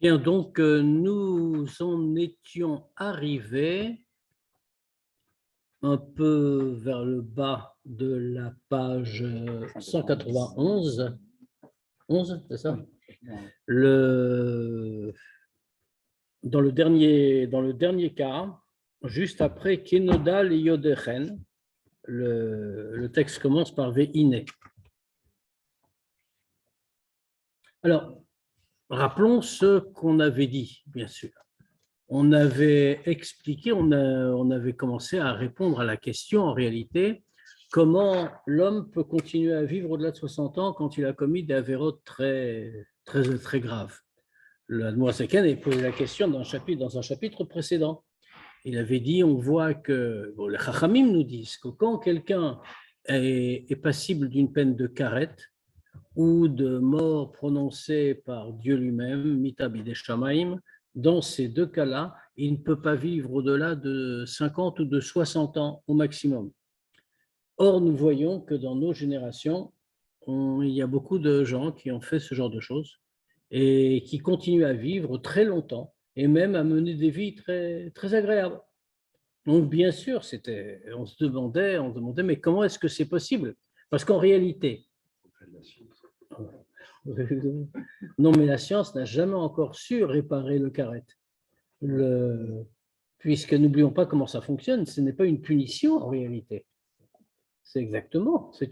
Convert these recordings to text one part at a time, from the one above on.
Bien, donc nous en étions arrivés un peu vers le bas de la page 191. 11, c'est ça? Le, dans le dernier cas, juste après Kenodal et Yodechen, le texte commence par Ve'ine. Alors, rappelons ce qu'on avait dit, bien sûr. On avait expliqué, on avait commencé à répondre à la question, en réalité, comment l'homme peut continuer à vivre au-delà de 60 ans quand il a commis des avérotes très, très, très graves. L'Admorazaken avait posé la question dans un chapitre précédent. Il avait dit, on voit que, les Chachamim nous disent que quand quelqu'un est passible d'une peine de karet ou de mort prononcée par Dieu lui-même, mitabide shamaim, dans ces deux cas-là, il ne peut pas vivre au-delà de 50 ou de 60 ans au maximum. Or, nous voyons que dans nos générations, il y a beaucoup de gens qui ont fait ce genre de choses et qui continuent à vivre très longtemps et même à mener des vies très, très agréables. Donc, bien sûr, on se demandait, mais comment est-ce que c'est possible? Parce qu'en réalité, non, mais la science n'a jamais encore su réparer le carré. Puisque n'oublions pas comment ça fonctionne, ce n'est pas une punition en réalité. C'est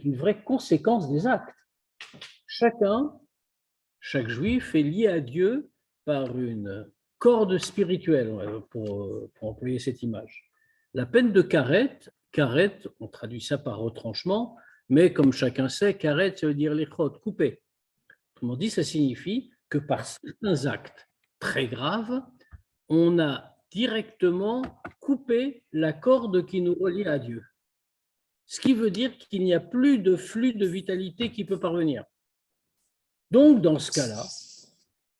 une vraie conséquence des actes. Chaque juif est lié à Dieu par une corde spirituelle, pour employer cette image. La peine de karet, on traduit ça par retranchement, mais comme chacun sait, karet, ça veut dire l'échot, couper. Autrement dit, ça signifie que par certains actes très graves, on a directement coupé la corde qui nous relie à Dieu. Ce qui veut dire qu'il n'y a plus de flux de vitalité qui peut parvenir. Donc, dans ce cas-là,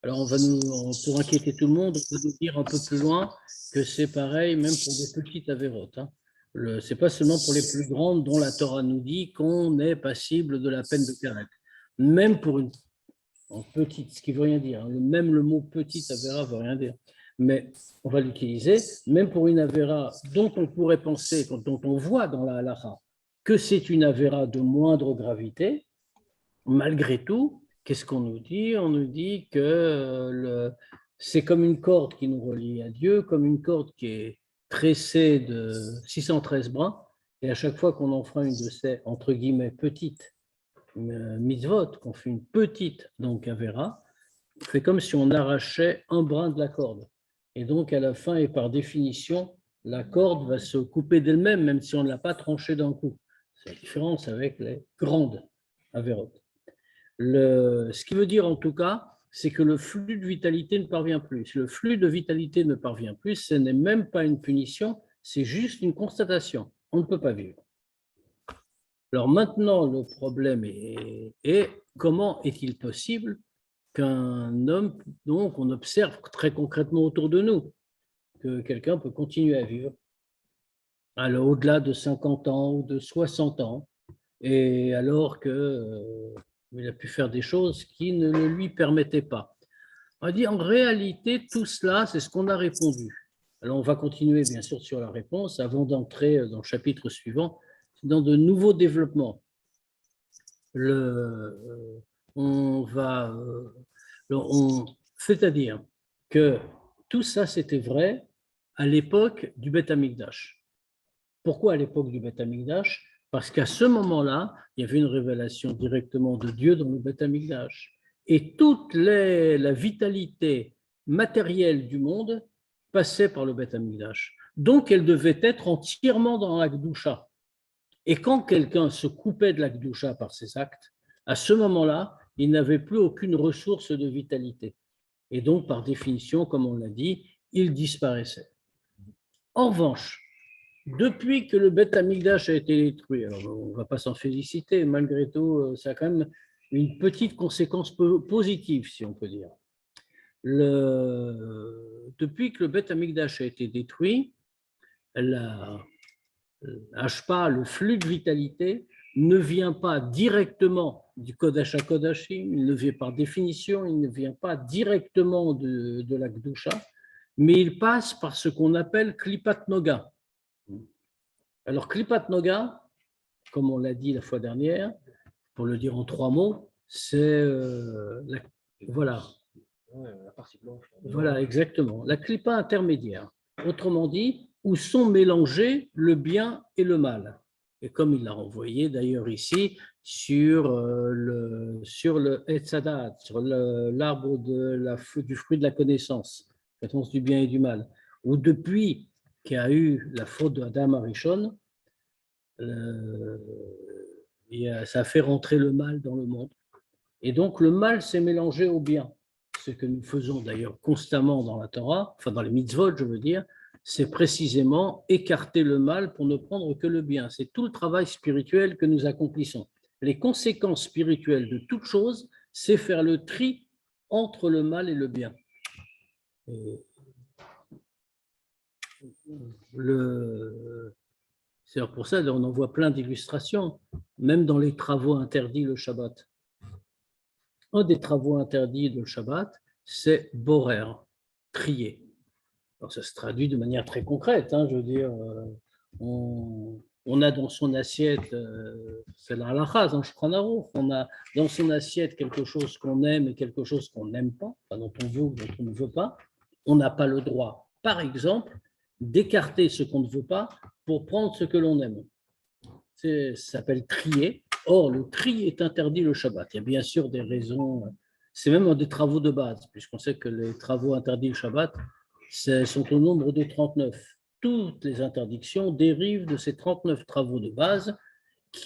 alors pour inquiéter tout le monde, on peut nous dire un peu plus loin que c'est pareil même pour des petites avérotes. Ce n'est pas seulement pour les plus grandes dont la Torah nous dit qu'on est passible de la peine de karet. Même pour une petite, ce qui ne veut rien dire. Même le mot petite avéra ne veut rien dire. Mais on va l'utiliser, même pour une avéra dont on pourrait penser, dont on voit dans la halacha, que c'est une avéra de moindre gravité, malgré tout, qu'est-ce qu'on nous dit? On nous dit que c'est comme une corde qui nous relie à Dieu, comme une corde qui est tressée de 613 bras, et à chaque fois qu'on en fera une de ces, entre guillemets, petites mitzvot, qu'on fait une petite, donc avéra, c'est comme si on arrachait un brin de la corde. Et donc, à la fin, et par définition, la corde va se couper d'elle-même, même si on ne l'a pas tranchée d'un coup. C'est la différence avec les grandes avérotes. Ce qui veut dire en tout cas, c'est que le flux de vitalité ne parvient plus. Si le flux de vitalité ne parvient plus, ce n'est même pas une punition, c'est juste une constatation. On ne peut pas vivre. Alors maintenant, le problème est comment est-il possible qu'un homme, donc on observe très concrètement autour de nous, que quelqu'un peut continuer à vivre alors au-delà de 50 ans ou de 60 ans, et alors qu'il a pu faire des choses qui ne le lui permettaient pas. On a dit en réalité, tout cela, c'est ce qu'on a répondu. Alors on va continuer bien sûr sur la réponse avant d'entrer dans le chapitre suivant, dans de nouveaux développements. C'est-à-dire que tout ça, c'était vrai à l'époque du Beth Amikdash. Pourquoi à l'époque du Beth Amikdash? Parce qu'à ce moment-là, il y avait une révélation directement de Dieu dans le Beth Amikdash. Et toute la vitalité matérielle du monde passait par le Beth Amikdash. Donc, elle devait être entièrement dans la Kedusha. Et quand quelqu'un se coupait de la Kedusha par ses actes, à ce moment-là, il n'avait plus aucune ressource de vitalité. Et donc, par définition, comme on l'a dit, il disparaissait. En revanche, depuis que le Beth Amikdash a été détruit, alors on ne va pas s'en féliciter, malgré tout, ça a quand même une petite conséquence positive, si on peut dire. Depuis que le Beth Amikdash a été détruit, le flux de vitalité ne vient pas directement du Kodesh HaKodashim, il ne vient par définition, il ne vient pas directement de la Kedusha, mais il passe par ce qu'on appelle Klipat Noga. Alors, Klipat Noga, comme on l'a dit la fois dernière, pour le dire en 3 mots, c'est voilà. La partie blanche. Voilà, exactement. La clipa intermédiaire. Autrement dit, où sont mélangés le bien et le mal. Et comme il l'a renvoyé d'ailleurs ici sur le Etzadat, sur l'arbre du fruit de la connaissance, la connaissance du bien et du mal, où depuis qu'il y a eu la faute de Adam Arishon, ça a fait rentrer le mal dans le monde. Et donc le mal s'est mélangé au bien. Ce que nous faisons d'ailleurs constamment dans la Torah, enfin dans les mitzvot, je veux dire, c'est précisément écarter le mal pour ne prendre que le bien. C'est tout le travail spirituel que nous accomplissons. Les conséquences spirituelles de toute chose, c'est faire le tri entre le mal et le bien. C'est pour ça qu'on en voit plein d'illustrations, même dans les travaux interdits le Shabbat. Un des travaux interdits de Shabbat, c'est borer, trier. Alors ça se traduit de manière très concrète. Je veux dire, on a dans son assiette, c'est la halakha, dans Shulchan Aruch, on a dans son assiette quelque chose qu'on aime et quelque chose qu'on n'aime pas, enfin, dont on veut ou dont on ne veut pas. On n'a pas le droit, par exemple, d'écarter ce qu'on ne veut pas pour prendre ce que l'on aime. Ça s'appelle trier. Or, le tri est interdit le Shabbat. Il y a bien sûr des raisons, c'est même un des travaux de base, puisqu'on sait que les travaux interdits le Shabbat sont au nombre de 39. Toutes les interdictions dérivent de ces 39 travaux de base.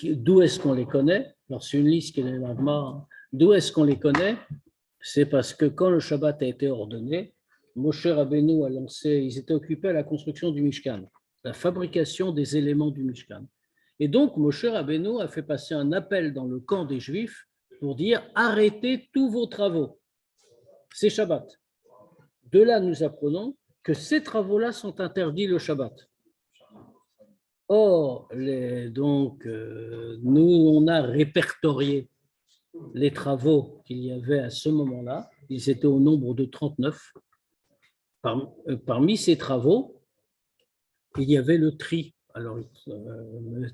D'où est-ce qu'on les connaît? Alors, c'est une liste qui est dans l'Agma. D'où est-ce qu'on les connaît? C'est parce que quand le Shabbat a été ordonné, Moshe Rabbeinu a lancé, ils étaient occupés à la construction du Mishkan, la fabrication des éléments du Mishkan. Et donc, Moshe Rabbeinu a fait passer un appel dans le camp des Juifs pour dire « Arrêtez tous vos travaux ». C'est Shabbat. De là, nous apprenons que ces travaux-là sont interdits le Shabbat. Or, nous, on a répertorié les travaux qu'il y avait à ce moment-là. Ils étaient au nombre de 39. Parmi ces travaux, il y avait le tri. Alors,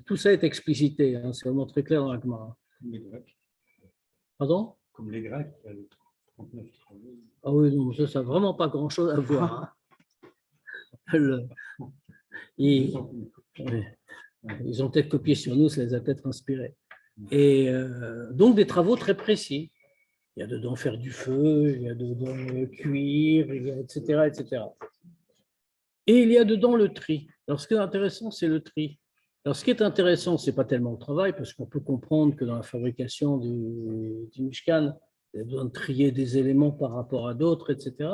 tout ça est explicité, c'est vraiment très clair dans la Gemara. Comme les Grecs. Pardon? Comme les Grecs, il y a les 39 travaux. Ah oui, non, ça n'a vraiment pas grand-chose à voir. Ils ont peut-être copié sur nous, ça les a peut-être inspirés. Et donc, des travaux très précis. Il y a dedans faire du feu, il y a dedans cuire, etc., etc. Et il y a dedans le tri. Alors, ce qui est intéressant, c'est le tri. Alors, ce qui est intéressant, ce n'est pas tellement le travail, parce qu'on peut comprendre que dans la fabrication du Mishkan, il y a besoin de trier des éléments par rapport à d'autres, etc.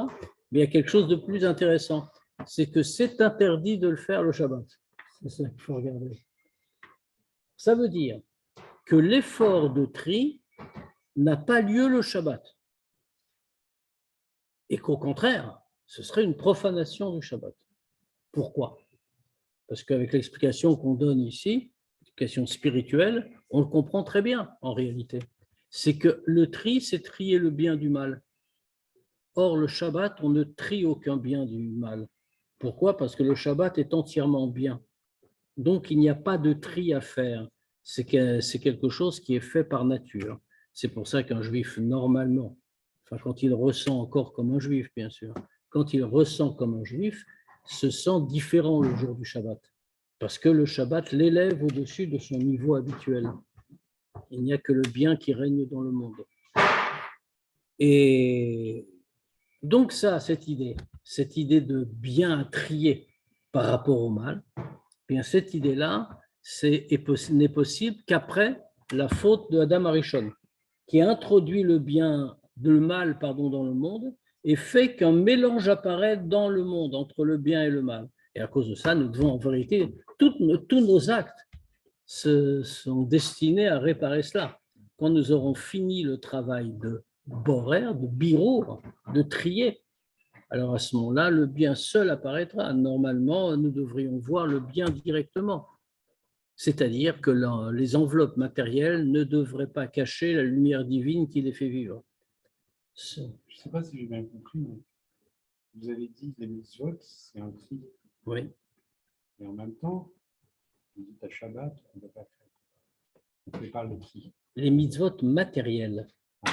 Mais il y a quelque chose de plus intéressant, c'est que c'est interdit de le faire le Shabbat. C'est ça qu'il faut regarder. Ça veut dire que l'effort de tri n'a pas lieu le Shabbat. Et qu'au contraire, ce serait une profanation du Shabbat. Pourquoi? Parce qu'avec l'explication qu'on donne ici, l'explication spirituelle, on le comprend très bien en réalité. C'est que le tri, c'est trier le bien du mal. Or, le Shabbat, on ne trie aucun bien du mal. Pourquoi? Parce que le Shabbat est entièrement bien. Donc, il n'y a pas de tri à faire. C'est quelque chose qui est fait par nature. C'est pour ça qu'un juif, normalement, enfin, quand il ressent encore comme un juif, bien sûr, quand il ressent comme un juif, se sent différent le jour du Shabbat. Parce que le Shabbat l'élève au-dessus de son niveau habituel. Il n'y a que le bien qui règne dans le monde. Et donc ça, cette idée de bien trier par rapport au mal, bien cette idée-là n'est possible qu'après la faute de Adam Arishon, qui a introduit le mal dans le monde et fait qu'un mélange apparaît dans le monde entre le bien et le mal. Et à cause de ça, nous devons en vérité, tous nos actes sont destinés à réparer cela. Quand nous aurons fini le travail de borer, de biro, de trier, alors à ce moment-là, le bien seul apparaîtra. Normalement, nous devrions voir le bien directement. C'est-à-dire que les enveloppes matérielles ne devraient pas cacher la lumière divine qui les fait vivre. Je ne sais pas si j'ai bien compris, mais vous avez dit les mitzvot, c'est un tri. Oui. Et en même temps, vous dites à Shabbat, on ne peut pas faire. On ne fait pas le tri. Les mitzvot matériels. Ah,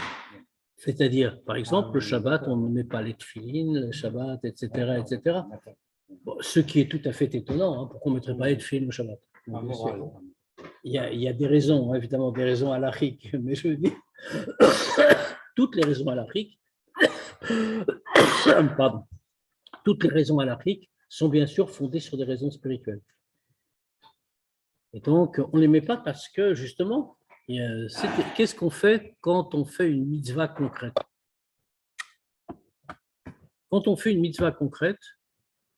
C'est-à-dire, par exemple, le oui, Shabbat, on d'accord. ne met pas les tefilines, le Shabbat, etc., D'accord, etc. d'accord. Bon, ce qui est tout à fait étonnant, hein, pourquoi on ne mettrait pas les tefilines au Shabbat? Pas Bien sûr. moral. Il y a des raisons, hein, évidemment, des raisons halachiques, mais je veux dire, toutes les raisons halachiques, pardon, toutes les raisons halachiques sont bien sûr fondées sur des raisons spirituelles. Et donc, on ne les met pas parce que, justement, qu'est-ce qu'on fait quand on fait une mitzvah concrète? Quand on fait une mitzvah concrète,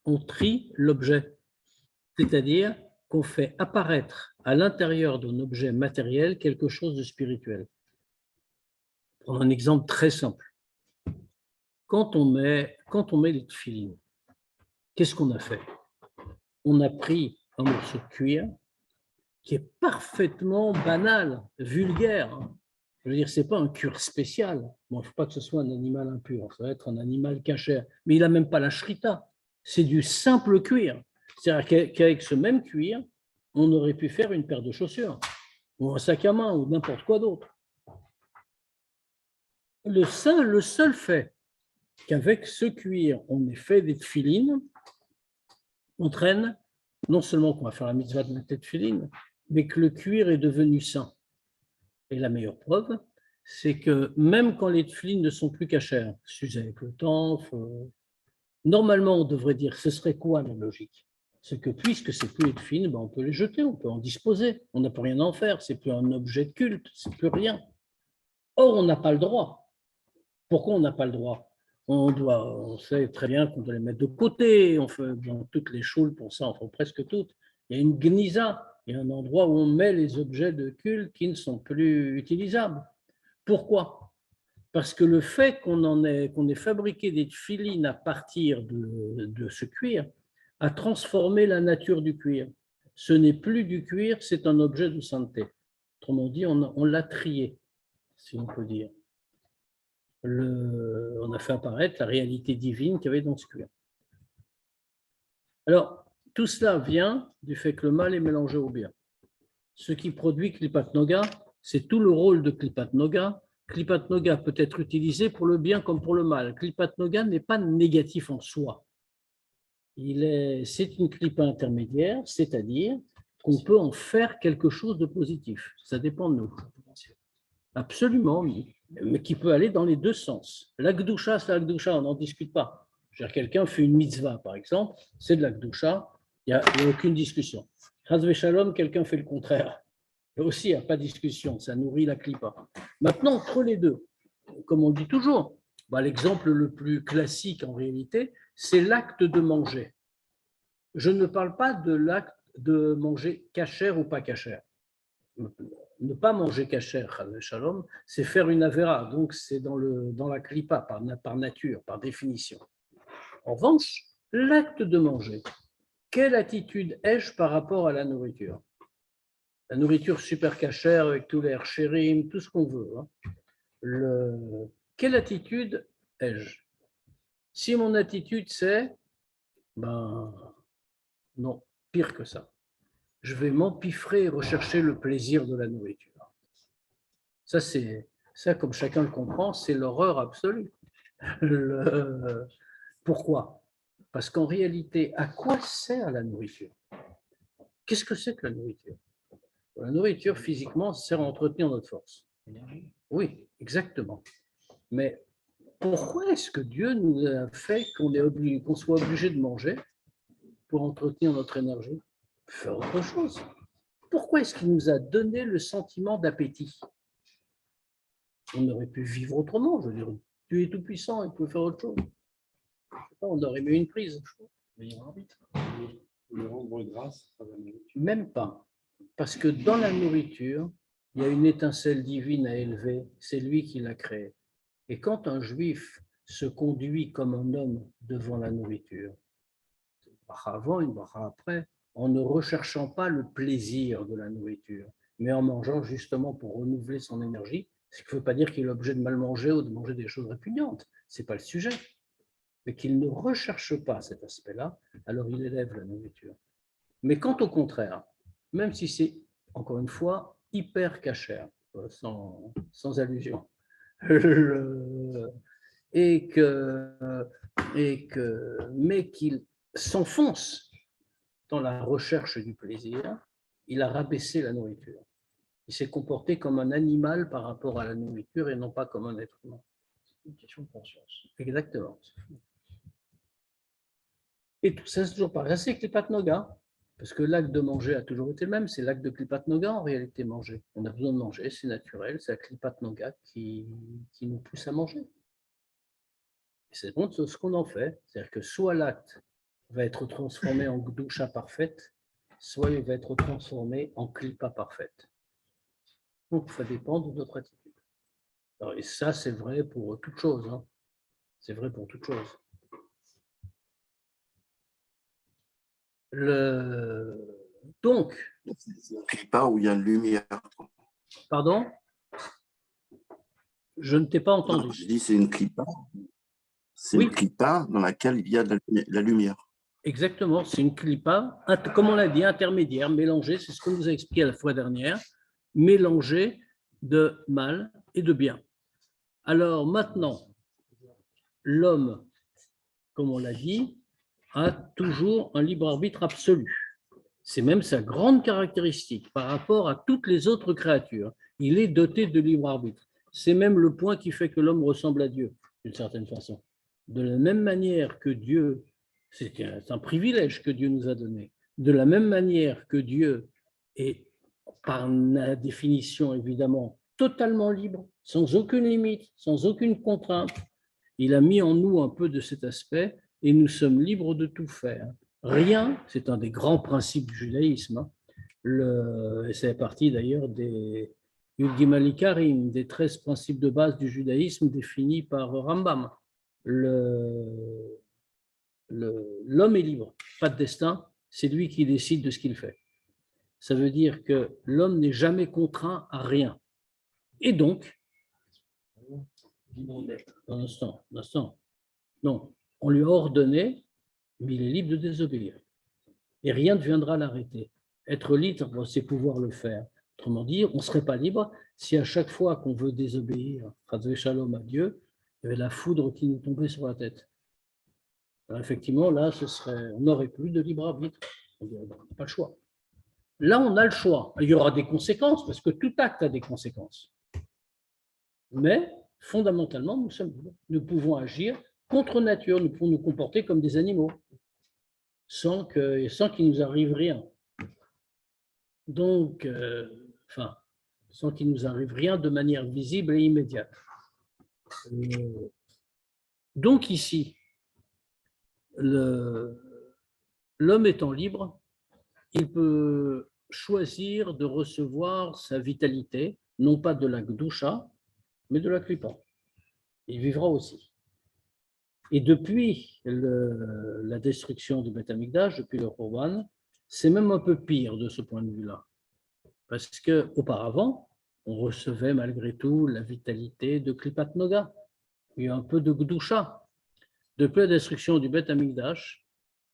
on trie l'objet, c'est-à-dire qu'on fait apparaître à l'intérieur d'un objet matériel quelque chose de spirituel. Prendre un exemple très simple. Quand on met les tefilines, qu'est-ce qu'on a fait? On a pris un morceau de cuir qui est parfaitement banal, vulgaire. Je veux dire, ce n'est pas un cuir spécial. Bon, il ne faut pas que ce soit un animal impur, ça va être un animal cachère. Mais il n'a même pas la shrita. C'est du simple cuir. C'est-à-dire qu'avec ce même cuir, on aurait pu faire une paire de chaussures, ou un sac à main, ou n'importe quoi d'autre. Le seul fait qu'avec ce cuir, on ait fait des tefilines, entraîne non seulement qu'on va faire la mitzvah de mettre des tefilines, mais que le cuir est devenu sain. Et la meilleure preuve, c'est que même quand les tefilines ne sont plus cachères, s'usent avec le temps, normalement, on devrait dire, ce serait quoi la logique? C'est que puisque c'est plus les tefilines, ben on peut les jeter, on peut en disposer, on n'a plus rien à en faire, c'est plus un objet de culte, c'est plus rien. Or, on n'a pas le droit. Pourquoi on n'a pas le droit? On sait très bien qu'on doit les mettre de côté, on fait dans toutes les choules pour ça, enfin presque toutes. Il y a une gnisa, il y a un endroit où on met les objets de culte qui ne sont plus utilisables. Pourquoi? Parce que le fait qu'on ait fabriqué des tefilines à partir de ce cuir a transformé la nature du cuir. Ce n'est plus du cuir, c'est un objet de sainteté. Autrement dit, on l'a trié, si on peut dire. On a fait apparaître la réalité divine qu'il y avait dans ce cuir. Alors, tout cela vient du fait que le mal est mélangé au bien. Ce qui produit Klipat Noga, c'est tout le rôle de Klipat Noga. Klipat Noga peut être utilisé pour le bien comme pour le mal. Klipat Noga n'est pas négatif en soi. C'est une Klipa intermédiaire, c'est-à-dire qu'on peut en faire quelque chose de positif. Ça dépend de nous. Absolument, mais qui peut aller dans les deux sens. L'Akdoucha, c'est l'Akdoucha, on n'en discute pas. Quelqu'un fait une mitzvah, par exemple, c'est de l'Akdoucha, il n'y a aucune discussion. Chazve Shalom, quelqu'un fait le contraire. Là aussi, il n'y a pas de discussion, ça nourrit la clipa. Maintenant, entre les deux, comme on le dit toujours, l'exemple le plus classique en réalité, c'est l'acte de manger. Je ne parle pas de l'acte de manger cachère ou pas cachère. Ne pas manger cachère, shalom, c'est faire une avéra, donc c'est dans la klipa, par nature, par définition. En revanche, l'acte de manger, quelle attitude ai-je par rapport à la nourriture? La nourriture super cachère avec tous les herchérim, tout ce qu'on veut. Hein. Quelle attitude ai-je? Si mon attitude c'est, non, pire que ça. Je vais m'empiffrer et rechercher le plaisir de la nourriture. Ça, comme chacun le comprend, c'est l'horreur absolue. Pourquoi? Parce qu'en réalité, à quoi sert la nourriture? Qu'est-ce que c'est que la nourriture? La nourriture, physiquement, sert à entretenir notre force. Oui, exactement. Mais pourquoi est-ce que Dieu nous a fait qu'on soit obligé de manger pour entretenir notre énergie? Faire autre chose. Pourquoi est-ce qu'il nous a donné le sentiment d'appétit? On aurait pu vivre autrement, je veux dire. Dieu est tout-puissant, il peut faire autre chose. On aurait mis une prise. Mais il y a un arbitre. Le rendre grâce à la nourriture. Même pas. Parce que dans la nourriture, il y a une étincelle divine à élever. C'est lui qui l'a créée. Et quand un juif se conduit comme un homme devant la nourriture, une bracha avant, une bracha après, en ne recherchant pas le plaisir de la nourriture, mais en mangeant justement pour renouveler son énergie, ce qui ne veut pas dire qu'il est obligé de mal manger ou de manger des choses répugnantes, ce n'est pas le sujet, mais qu'il ne recherche pas cet aspect-là, alors il élève la nourriture. Mais quand au contraire, même si c'est, encore une fois, hyper cachère, sans allusion, mais qu'il s'enfonce dans la recherche du plaisir, il a rabaissé la nourriture. Il s'est comporté comme un animal par rapport à la nourriture et non pas comme un être humain. C'est une question de conscience. Exactement. Et tout ça, c'est toujours pareil. C'est Klipat Noga, parce que l'acte de manger a toujours été le même. C'est l'acte de Klipat Noga en réalité, manger. On a besoin de manger, c'est naturel. C'est la Klipat Noga qui nous pousse à manger. Et c'est bon ce qu'on en fait. C'est-à-dire que soit l'acte va être transformé en Gdusha parfaite, soit il va être transformé en Klipa parfaite. Donc, ça dépend de notre attitude. Alors, et ça, c'est vrai pour toute chose. Hein. C'est vrai pour toute chose. Donc. Pas où il y a une lumière. Pardon? Je ne t'ai pas entendu. Non, je dis c'est une clipa. C'est une clipa dans laquelle il y a de la lumière. Exactement, c'est une clipa, comme on l'a dit, intermédiaire, mélangée, c'est ce qu'on nous a expliqué la fois dernière, mélangée de mal et de bien. Alors maintenant, l'homme, comme on l'a dit, a toujours un libre arbitre absolu. C'est même sa grande caractéristique par rapport à toutes les autres créatures. Il est doté de libre arbitre. C'est même le point qui fait que l'homme ressemble à Dieu, d'une certaine façon. De la même manière que Dieu, c'est un privilège que Dieu nous a donné, de la même manière que Dieu est, par la définition évidemment, totalement libre, sans aucune limite, sans aucune contrainte, il a mis en nous un peu de cet aspect et nous sommes libres de tout faire. Rien, c'est un des grands principes du judaïsme, et c'est partie d'ailleurs des Yud-Gimel Karim, des 13 principes de base du judaïsme définis par Rambam. L'homme est libre, pas de destin, c'est lui qui décide de ce qu'il fait. Ça veut dire que l'homme n'est jamais contraint à rien. Et donc, un instant, non, on lui a ordonné, mais il est libre de désobéir. Et rien ne viendra l'arrêter. Être libre, c'est pouvoir le faire. Autrement dit, on ne serait pas libre si à chaque fois qu'on veut désobéir, Shalom à Dieu, il y avait la foudre qui nous tombait sur la tête. Alors effectivement, là, on n'aurait plus de libre arbitre. On dirait, bon, on n'a pas le choix. Là, on a le choix. Il y aura des conséquences, parce que tout acte a des conséquences. Mais, fondamentalement, nous sommes libres. Nous pouvons agir contre nature, nous pouvons nous comporter comme des animaux, sans qu'il nous arrive rien. Donc, sans qu'il nous arrive rien de manière visible et immédiate. Donc ici, l'homme étant libre, il peut choisir de recevoir sa vitalité, non pas de la Gdusha, mais de la Klipa. Il vivra aussi. Et depuis la destruction du Beth Amikdash, depuis le Khurban, c'est même un peu pire de ce point de vue-là. Parce qu'auparavant, on recevait malgré tout la vitalité de Klipat Noga. Il y a un peu de Gdusha. Depuis la destruction du Beth Amikdash,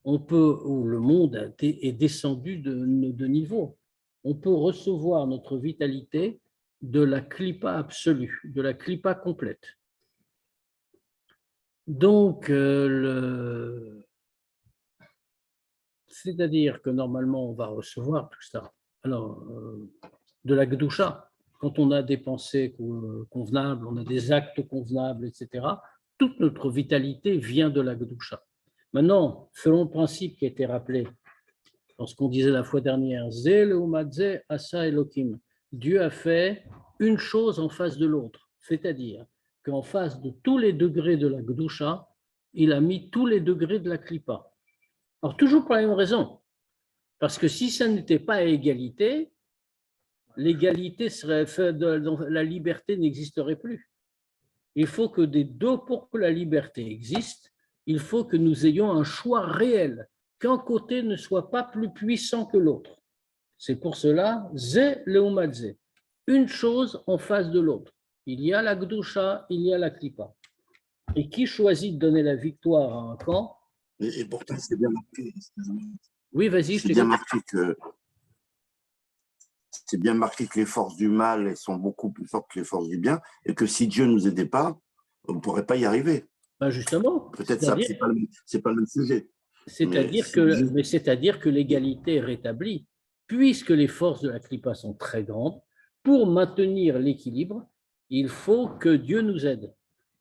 où le monde est descendu de niveau, on peut recevoir notre vitalité de la Klipa absolue, de la Klipa complète. Donc, c'est-à-dire que normalement, on va recevoir tout ça. Alors, de la Gdusha, quand on a des pensées convenables, on a des actes convenables, etc., toute notre vitalité vient de la Gdusha. Maintenant, selon le principe qui a été rappelé dans ce qu'on disait la fois dernière, Zé leumadze asa Elokim, Dieu a fait une chose en face de l'autre, c'est-à-dire qu'en face de tous les degrés de la Gdusha, il a mis tous les degrés de la Klipa. Alors, toujours pour la même raison, parce que si ça n'était pas à égalité, l'égalité serait faite, la liberté n'existerait plus. Il faut que pour que la liberté existe, il faut que nous ayons un choix réel. qu'un côté ne soit pas plus puissant que l'autre. C'est pour cela, Zé Leumadze, une chose en face de l'autre. Il y a la Gdusha, il y a la Klippa. Et qui choisit de donner la victoire à un camp? Et pourtant, c'est bien marqué. Oui, vas-y, je C'est bien marqué que les forces du mal sont beaucoup plus fortes que les forces du bien, et que si Dieu ne nous aidait pas, on ne pourrait pas y arriver. Ben justement. Peut-être ça, c'est pas le même sujet. C'est-à-dire que l'égalité est rétablie, puisque les forces de la Klippa sont très grandes. Pour maintenir l'équilibre, il faut que Dieu nous aide.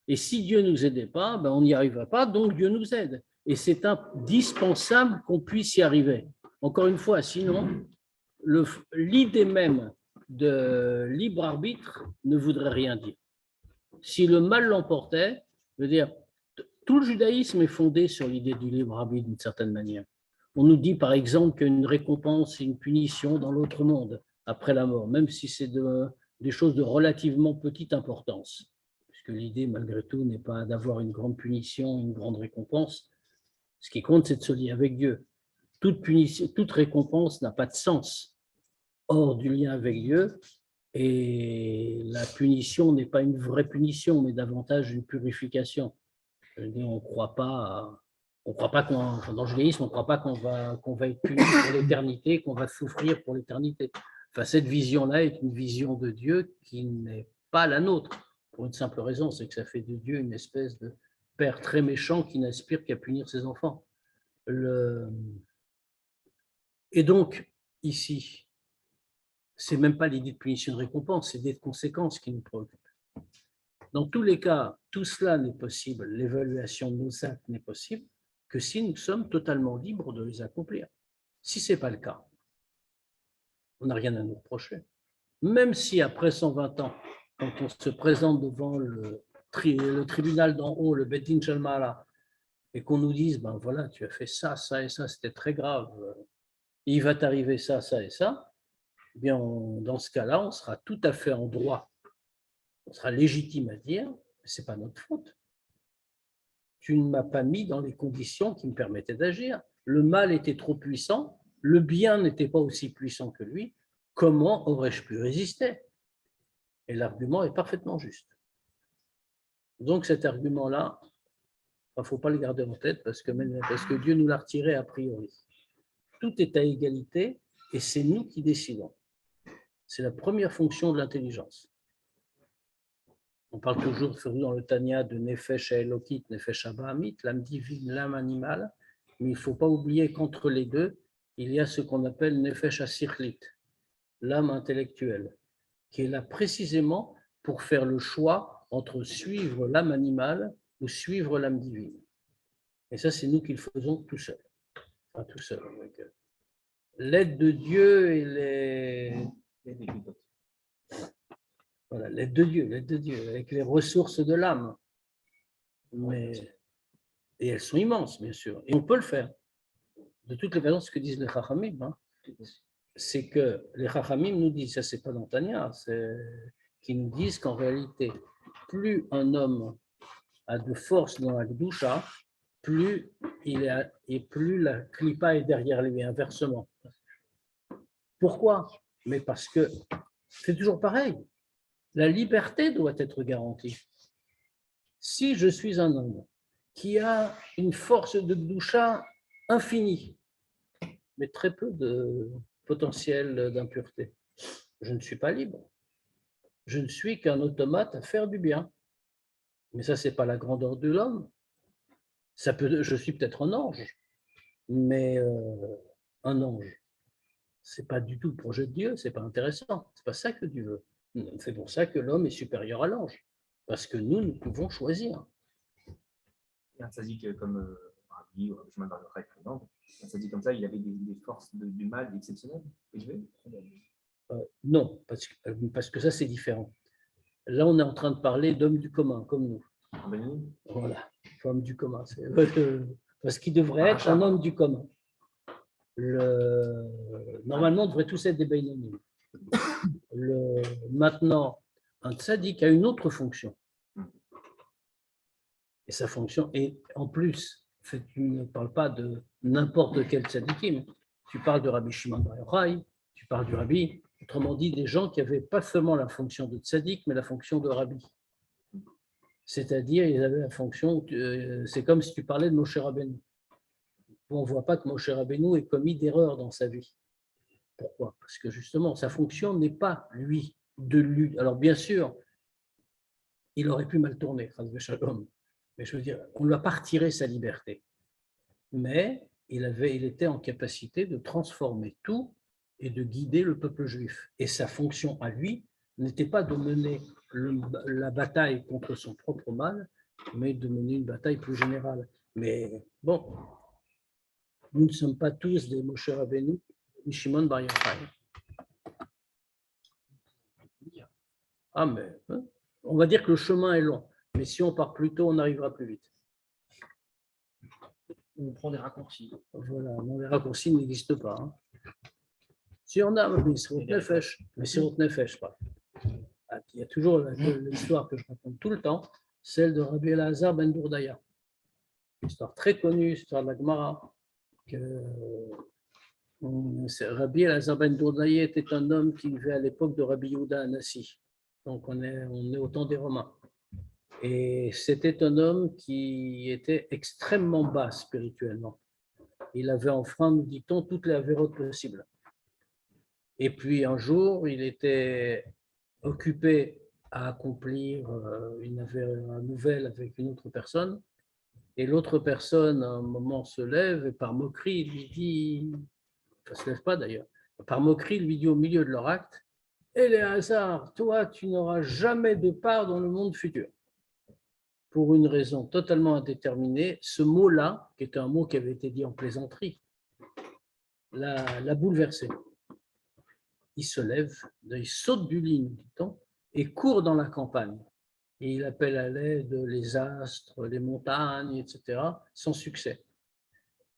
Et si Dieu ne nous aidait pas, ben on n'y arrivera pas, donc Dieu nous aide. Et c'est indispensable qu'on puisse y arriver. Encore une fois, sinon, l'idée même de libre arbitre ne voudrait rien dire. Si le mal l'emportait, je veux dire, tout le judaïsme est fondé sur l'idée du libre arbitre d'une certaine manière. On nous dit par exemple qu'une récompense et une punition dans l'autre monde après la mort, même si c'est des choses de relativement petite importance, puisque l'idée malgré tout n'est pas d'avoir une grande punition, une grande récompense. Ce qui compte, c'est de se lier avec Dieu. Toute récompense n'a pas de sens hors du lien avec Dieu, et la punition n'est pas une vraie punition, mais davantage une purification. Je veux dire, on ne croit pas, dans le judaïsme, on ne croit pas qu'on va être puni pour l'éternité, qu'on va souffrir pour l'éternité. Enfin, cette vision-là est une vision de Dieu qui n'est pas la nôtre, pour une simple raison, c'est que ça fait de Dieu une espèce de père très méchant qui n'aspire qu'à punir ses enfants. Et donc, ici, c'est même pas l'idée de punition de récompense, c'est l'idée de conséquences qui nous préoccupe. Dans tous les cas, tout cela n'est possible, l'évaluation de nos actes n'est possible que si nous sommes totalement libres de les accomplir. Si ce n'est pas le cas, on n'a rien à nous reprocher. Même si après 120 ans, quand on se présente devant le tribunal d'en haut, le Bet Din Shel Ma'ala, et qu'on nous dise, ben voilà, tu as fait ça, ça et ça, c'était très grave, il va t'arriver ça, ça et ça, eh bien, dans ce cas-là, on sera tout à fait en droit, on sera légitime à dire, ce n'est pas notre faute. Tu ne m'as pas mis dans les conditions qui me permettaient d'agir. Le mal était trop puissant, le bien n'était pas aussi puissant que lui. Comment aurais-je pu résister? Et l'argument est parfaitement juste. Donc cet argument-là, il ne faut pas le garder en tête parce que Dieu nous l'a retiré a priori. Tout est à égalité et c'est nous qui décidons. C'est la première fonction de l'intelligence. On parle toujours dans le Tanya de Nefesh Elokit, Nefesh Abahamit, l'âme divine, l'âme animale, mais il ne faut pas oublier qu'entre les deux, il y a ce qu'on appelle Nefesh Asirlit, l'âme intellectuelle, qui est là précisément pour faire le choix entre suivre l'âme animale ou suivre l'âme divine. Et ça, c'est nous qui le faisons tout seul. Enfin, tout seul. L'aide de Dieu et voilà, l'aide de Dieu, avec les ressources de l'âme. Et elles sont immenses, bien sûr. Et on peut le faire. De toutes les façons, ce que disent les Chachamim, c'est que les Chachamim nous disent, ça c'est pas dans Tanya, qui nous disent qu'en réalité, plus un homme a de force dans la Gdusha, plus la Klippa est derrière lui, inversement. Pourquoi? Mais parce que c'est toujours pareil. La liberté doit être garantie. Si je suis un homme qui a une force de Gdusha infinie, mais très peu de potentiel d'impureté, je ne suis pas libre. Je ne suis qu'un automate à faire du bien. Mais ça, ce n'est pas la grandeur de l'homme. Je suis peut-être un ange, mais un ange, ce n'est pas du tout le projet de Dieu, ce n'est pas intéressant. Ce n'est pas ça que Dieu veut. C'est pour ça que l'homme est supérieur à l'ange, parce que nous pouvons choisir. Un tzaddik comme Rabbi ou Rabbi Shimon bar Yochai, par exemple, un tzaddik comme ça, il avait des forces du mal exceptionnelles. Non, parce que ça, c'est différent. Là, on est en train de parler d'hommes du commun, comme nous. Voilà, homme du commun. Parce qu'il devrait être un homme du commun. Normalement, on devrait tous être des Bainanimes. Maintenant, un tzaddik a une autre fonction. Et sa fonction est en plus tu ne parles pas de n'importe quel tzadikim, tu parles de Rabbi Shimon Bar Yochai, tu parles du Rabbi, autrement dit, des gens qui n'avaient pas seulement la fonction de tzadik, mais la fonction de Rabbi. C'est-à-dire, ils avaient la fonction, c'est comme si tu parlais de Moshe Rabbeinu. On ne voit pas que Moshe Rabbeinu ait commis d'erreur dans sa vie. Pourquoi? Parce que justement, sa fonction n'est pas, lui, de lui. Alors, bien sûr, il aurait pu mal tourner, mais je veux dire, on ne lui a pas retiré sa liberté. Mais il était en capacité de transformer tout et de guider le peuple juif. Et sa fonction à lui n'était pas de mener la bataille contre son propre mal, mais de mener une bataille plus générale. Mais bon, nous ne sommes pas tous des Moshe Rabbeinu, ni Shimon Bar Yochai. Ah, mais hein, on va dire que le chemin est long, mais si on part plus tôt, on arrivera plus vite. On prend des raccourcis. Voilà, non, les raccourcis n'existent pas. Hein. Si on a, mais c'est Messirut Nefesh, pas. Il y a toujours l'histoire que je raconte tout le temps, celle de Rabbi Elazar ben Dourdaya. Une histoire très connue, l'histoire de la Gemara. Rabbi Elazar ben Dourdaya était un homme qui vivait à l'époque de Rabbi Yehuda Anassi. Donc on est au temps des Romains. Et c'était un homme qui était extrêmement bas spirituellement. Il avait enfreint, nous dit-on, toutes les avérotes possibles. Et puis un jour, il était occupé à accomplir une nouvelle avec une autre personne. Et l'autre personne, à un moment, se lève et par moquerie, il lui dit, enfin, ne se lève pas d'ailleurs, par moquerie, il lui dit au milieu de leur acte, Éléazar, toi, tu n'auras jamais de part dans le monde futur. Pour une raison totalement indéterminée, ce mot-là, qui était un mot qui avait été dit en plaisanterie, l'a bouleversé. Il se lève, il saute du lit, dit-on, et court dans la campagne. Et il appelle à l'aide les astres, les montagnes, etc., sans succès.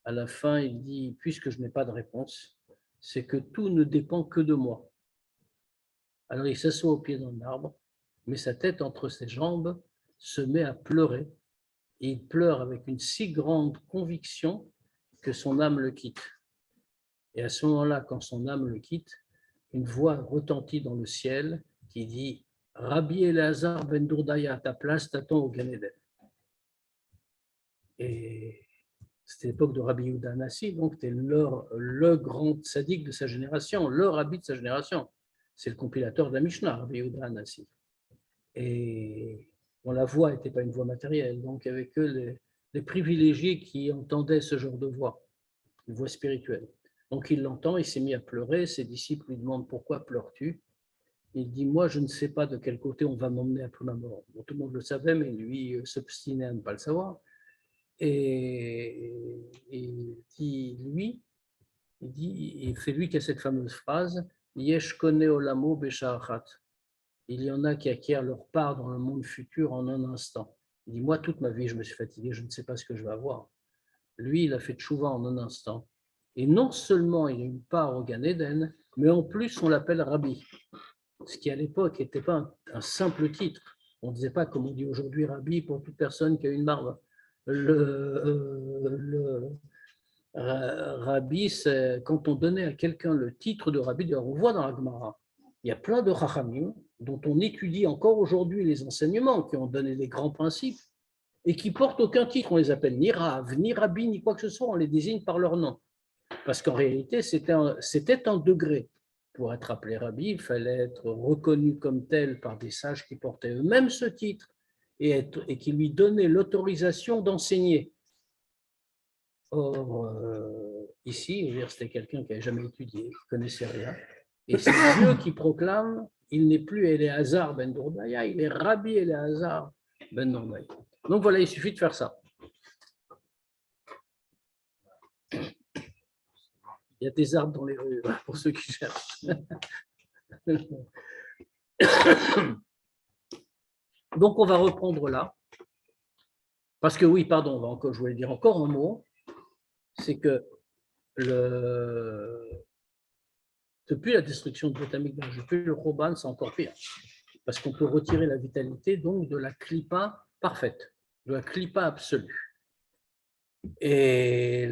À la fin, il dit, puisque je n'ai pas de réponse, c'est que tout ne dépend que de moi. Alors il s'assoit au pied d'un arbre, met sa tête entre ses jambes, se met à pleurer, et il pleure avec une si grande conviction que son âme le quitte. Et à ce moment-là, quand son âme le quitte, une voix retentit dans le ciel qui dit « Rabbi Elazar ben Dourdaya, ta place t'attend au Gan Eden ». Et c'était l'époque de Rabbi Yehuda Anassi, donc c'était le grand tzaddik de sa génération, le rabbi de sa génération. C'est le compilateur de la Mishnah, Rabbi Yehuda Anassi. Et bon, la voix n'était pas une voix matérielle, donc avec eux les privilégiés qui entendaient ce genre de voix, une voix spirituelle. Donc il l'entend, il s'est mis à pleurer, ses disciples lui demandent « Pourquoi pleures-tu » Il dit « Moi, je ne sais pas de quel côté on va m'emmener après ma mort. » Bon, tout le monde le savait, mais lui s'obstinait à ne pas le savoir. Et il dit, c'est lui qui a cette fameuse phrase « Yesh kone olamo besha'achat » Il y en a qui acquièrent leur part dans le monde futur en un instant. Il dit « Moi, toute ma vie, je me suis fatigué, je ne sais pas ce que je vais avoir. » Lui, il a fait tchouva en un instant. Et non seulement il a une part au Gan Eden, mais en plus, on l'appelle Rabbi. Ce qui, à l'époque, n'était pas un simple titre. On ne disait pas, comme on dit aujourd'hui, Rabbi pour toute personne qui a une barbe. Rabbi, c'est quand on donnait à quelqu'un le titre de Rabbi, on voit dans la Gemara, il y a plein de Chachamim dont on étudie encore aujourd'hui les enseignements, qui ont donné les grands principes, et qui portent aucun titre. On les appelle ni Rav, ni Rabbi, ni quoi que ce soit, on les désigne par leur nom. Parce qu'en réalité, c'était un degré. Pour être appelé Rabbi, il fallait être reconnu comme tel par des sages qui portaient eux-mêmes ce titre et qui lui donnaient l'autorisation d'enseigner. Or, ici, c'était quelqu'un qui n'avait jamais étudié, qui ne connaissait rien. Et c'est Dieu qui proclame, il n'est plus Éléazar ben Dourdaya, il est Rabbi Éléazar ben Dourdaya. Donc voilà, il suffit de faire ça. Il y a des arbres dans les rues, pour ceux qui cherchent. Donc, on va reprendre là. Parce que oui, pardon, je voulais dire encore un mot. C'est que depuis la destruction de Beth Amikdash, depuis le Choban, c'est encore pire. Parce qu'on peut retirer la vitalité donc de la klipa parfaite, de la klipa absolue. Et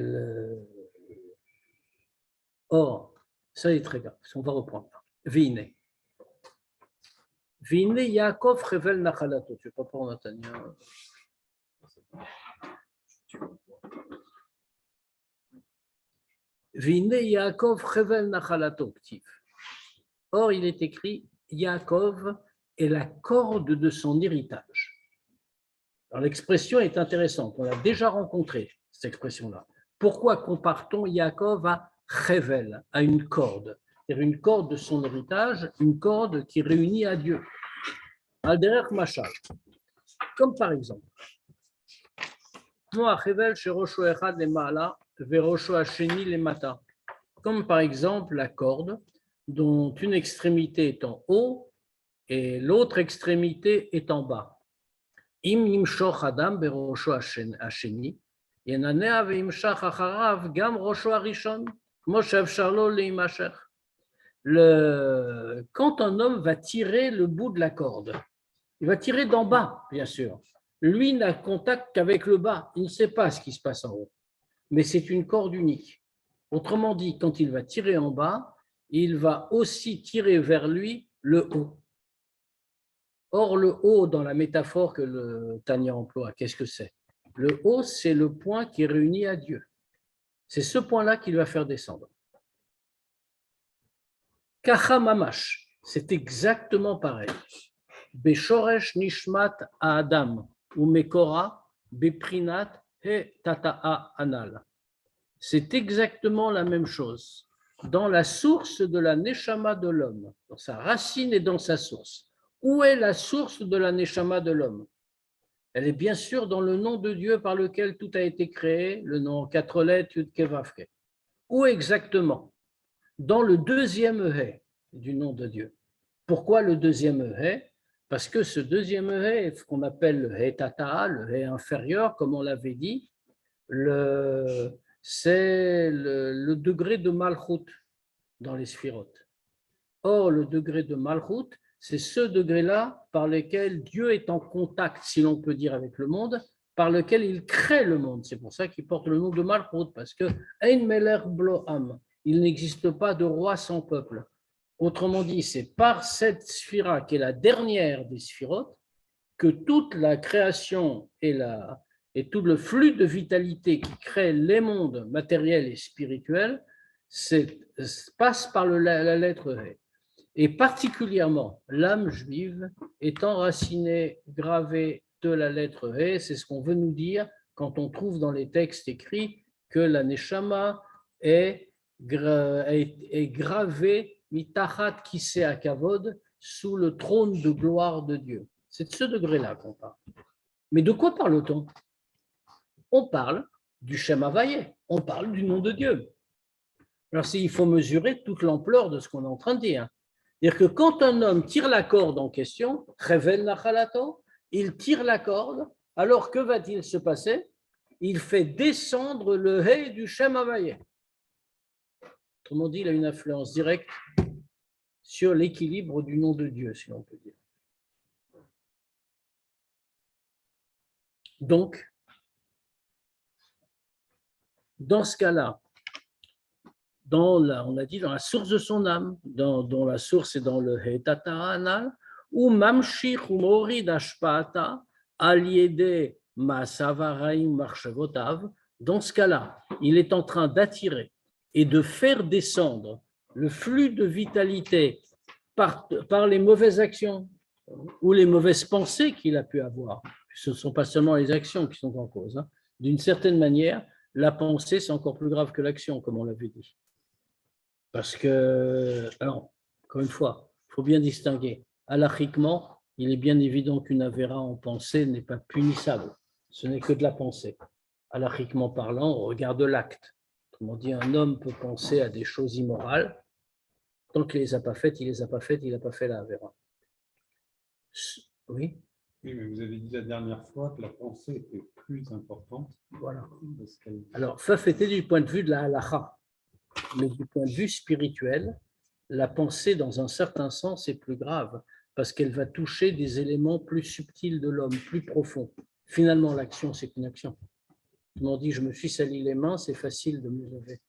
or, ça est très grave, on va reprendre. Vine. Vine Yaakov Revel Nachalato. Tu ne peux pas prendre Natania. Vine Yaakov Revel Nachalato. Or, il est écrit Yaakov est la corde de son héritage. Alors, l'expression est intéressante. On l'a déjà rencontrée, cette expression-là. Pourquoi compare-t-on Yaakov à Revel, à une corde? C'est-à-dire une corde de son héritage, une corde qui réunit à Dieu. Alderer Machal. Comme par exemple, comme par exemple la corde dont une extrémité est en haut et l'autre extrémité est en bas. Im yimshoch adam berosho hasheni, yenanea veimshach acharav gam rosho harishon, kmo she'efshar lo leimashech. Quand un homme va tirer le bout de la corde, il va tirer d'en bas, bien sûr. Lui n'a contact qu'avec le bas, il ne sait pas ce qui se passe en haut. Mais c'est une corde unique. Autrement dit, quand il va tirer en bas, il va aussi tirer vers lui le haut. Or, le haut, dans la métaphore que le Tanya emploie, qu'est-ce que c'est? Le haut, c'est le point qui réunit à Dieu. C'est ce point-là qu'il va faire descendre. Kacha mamash, c'est exactement pareil. Beshoresh nishmat Adam ou Mekora beprinat he tata'a anal. C'est exactement la même chose. Dans la source de la neshama de l'homme, dans sa racine et dans sa source. Où est la source de la neshama de l'homme? Elle est bien sûr dans le nom de Dieu par lequel tout a été créé, le nom en 4 lettres, Yud Ke Vav Ke. Où exactement? Dans le deuxième He du nom de Dieu. Pourquoi le deuxième He? Parce que ce deuxième He, ce qu'on appelle le He Tata'a, le He inférieur, comme on l'avait dit, c'est le degré de Malchut dans les sphirotes. Or, le degré de Malchut, c'est ce degré-là par lequel Dieu est en contact, si l'on peut dire, avec le monde, par lequel il crée le monde. C'est pour ça qu'il porte le nom de Malchut, parce que Ein Meler Bloam, il n'existe pas de roi sans peuple. Autrement dit, c'est par cette sphira, qui est la dernière des sphirotes, que toute la création et tout le flux de vitalité qui crée les mondes matériels et spirituels passe par la lettre He. Et particulièrement, l'âme juive est enracinée, gravée de la lettre He. C'est ce qu'on veut nous dire quand on trouve dans les textes écrits que la Neshama est gravée mitachat kiseh hakavod, sous le trône de gloire de Dieu. C'est de ce degré-là qu'on parle. Mais de quoi parle-t-on? On parle du Shem Havayé, on parle du nom de Dieu. Alors, il faut mesurer toute l'ampleur de ce qu'on est en train de dire. C'est-à-dire que quand un homme tire la corde en question, Revel Nachalato, il tire la corde, alors que va-t-il se passer? Il fait descendre le He du Shem Havayé. Autrement dit, il a une influence directe sur l'équilibre du nom de Dieu, si l'on peut dire. Donc, dans ce cas-là, on a dit dans la source de son âme, dont la source est dans le He Tata'a Anal, ou Mamshich ou Morid Ashpa'ata, Aliede Ma'asavaraim Marshavotav, dans ce cas-là, il est en train d'attirer et de faire descendre le flux de vitalité par les mauvaises actions ou les mauvaises pensées qu'il a pu avoir. Ce ne sont pas seulement les actions qui sont en cause. Hein. D'une certaine manière, la pensée, c'est encore plus grave que l'action, comme on l'avait dit. Parce que, alors, encore une fois, il faut bien distinguer. Halachiquement, il est bien évident qu'une avéra en pensée n'est pas punissable. Ce n'est que de la pensée. Halachiquement parlant, on regarde l'acte. Autrement dit, un homme peut penser à des choses immorales. Tant qu'il ne les a pas faites, il ne les a pas faites, il n'a pas fait la avéra. Oui. Oui, mais vous avez dit la dernière fois que la pensée était plus importante. Voilà. Alors, ça, c'était du point de vue de la halacha. Mais du point de vue spirituel, la pensée, dans un certain sens, est plus grave parce qu'elle va toucher des éléments plus subtils de l'homme, plus profonds. Finalement, l'action, c'est une action. Tout le monde dit, je me suis sali les mains, c'est facile de me lever.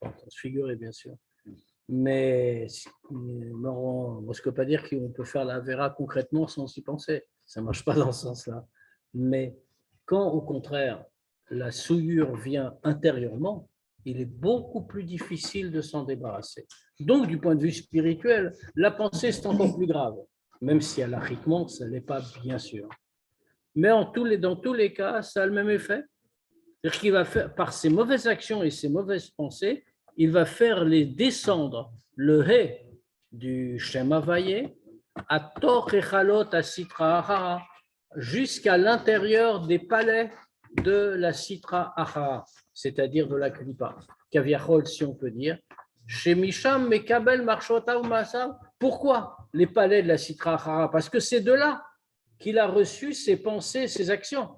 Faut se figurer, bien sûr. Mais on ne peut pas dire qu'on peut faire la vera concrètement sans y penser. Ça ne marche pas dans ce sens-là. Mais quand, au contraire, la souillure vient intérieurement, il est beaucoup plus difficile de s'en débarrasser. Donc, du point de vue spirituel, la pensée, c'est encore plus grave, même si halachiquement, ça ne l'est pas, bien sûr. Mais dans tous les cas, ça a le même effet. C'est-à-dire qu'il va faire, par ses mauvaises actions et ses mauvaises pensées, il va faire les descendre le hé du Shem Havayé à Tor Echalot à Sitra Ahara, jusqu'à l'intérieur des palais de la Sitra Ahara, c'est-à-dire de la Klipa. Kaviachol, si on peut dire. Chez Misham, Mekabel, Marshota ou Massa. Pourquoi les palais de la Sitra Ahara? Parce que c'est de là qu'il a reçu ses pensées, ses actions.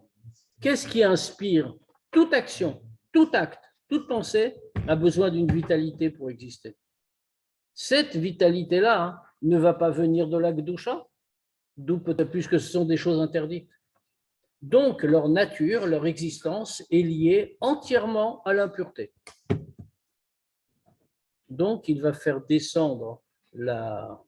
Qu'est-ce qui inspire? Toute action, tout acte, toute pensée a besoin d'une vitalité pour exister. Cette vitalité-là ne va pas venir de la Gdusha, d'où peut-être plus que ce sont des choses interdites. Donc, leur nature, leur existence est liée entièrement à l'impureté. Donc, il va faire descendre le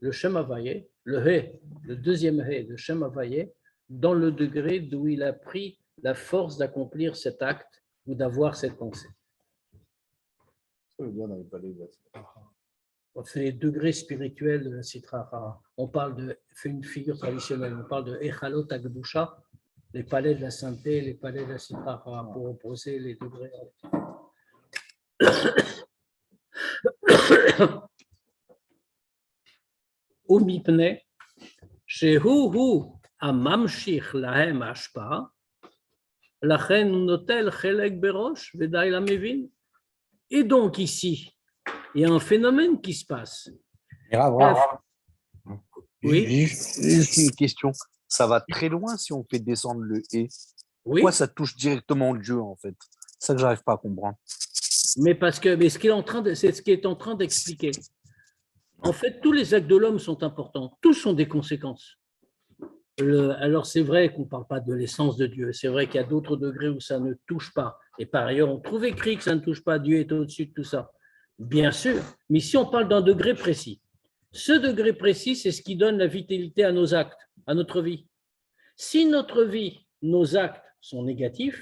Shem Havayé, le Hé, le deuxième Hé de Shem Havayé, dans le degré d'où il a pris la force d'accomplir cet acte ou d'avoir cette pensée. C'est les degrés spirituels de la Sitra Ahara. On fait une figure traditionnelle, on parle de Echalot Agdusha, les palais de la sainteté, les palais de la Sitra Ahara, pour opposer les degrés. Ou mipne, shehu hu amamshich lahem ashpa, lachen notel chelek berosh veday la mevin. Et donc ici, il y a un phénomène qui se passe. Oui. Juste une question. Ça va très loin si on fait descendre le « et ». Oui. Pourquoi ça touche directement Dieu, en fait? C'est ça que j'arrive pas à comprendre. Mais ce qu'il est en train c'est ce qu'il est en train d'expliquer. En fait, tous les actes de l'homme sont importants. Tous sont des conséquences. Alors, c'est vrai qu'on ne parle pas de l'essence de Dieu. C'est vrai qu'il y a d'autres degrés où ça ne touche pas. Et par ailleurs, on trouve écrit que ça ne touche pas. Dieu est au-dessus de tout ça. Bien sûr. Mais si on parle d'un degré précis, ce degré précis, c'est ce qui donne la vitalité à nos actes, à notre vie. Si notre vie, nos actes sont négatifs,